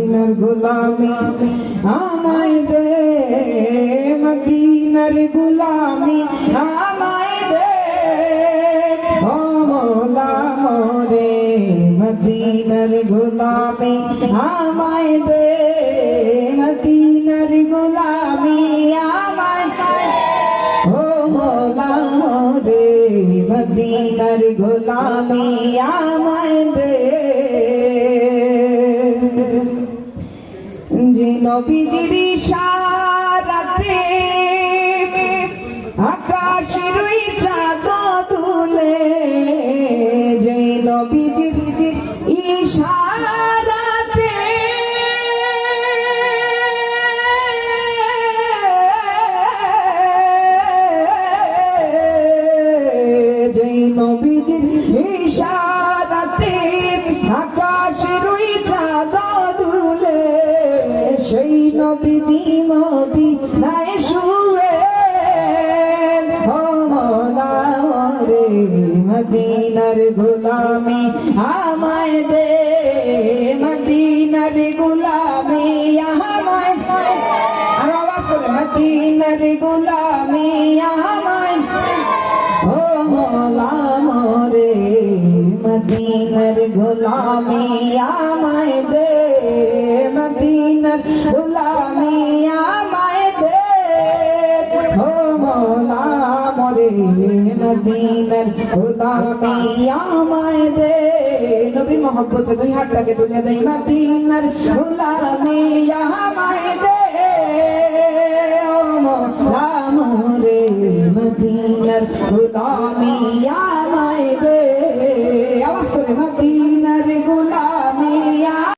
মদিনার গোলামি আমায় দে, মদিনার গোলামি আমায় দে, ও মওলা মোরে মদিনার গোলামি আমায় দে, মদিনার গোলামি আমায় দে, ও মওলা মোরে মদিনার গোলামি আমায় দে। যে নবীর ইশারাতে আকাশের চাঁদ তুলে, যে নবীর ইশারাতে যে নবীর ইশারাতে আকাশের চাঁদ তুলে, সেই নবীজি মদিনায় শুয়ে, ও মওলা রে মদিনার গোলামি আমায় দে, মদিনার গোলামি আমায় দে, আর আওয়াজ করে মদিনার গোলামি আমায় দে, ও মওলা মোরে মদিনার গোলামি আমায় দে, মদিনার গোলামি আমায় দে, ও মওলা মোরে মদিনার গোলামি আমায় দে। নবীর মহব্বতে দুই হাতটাকে তুলে দেই, মদিনার গোলামি আমায় দে, ও মওলা মোরে মদিনার গোলামি আমায় দে। আওয়াজ করে মদিনার গোলামি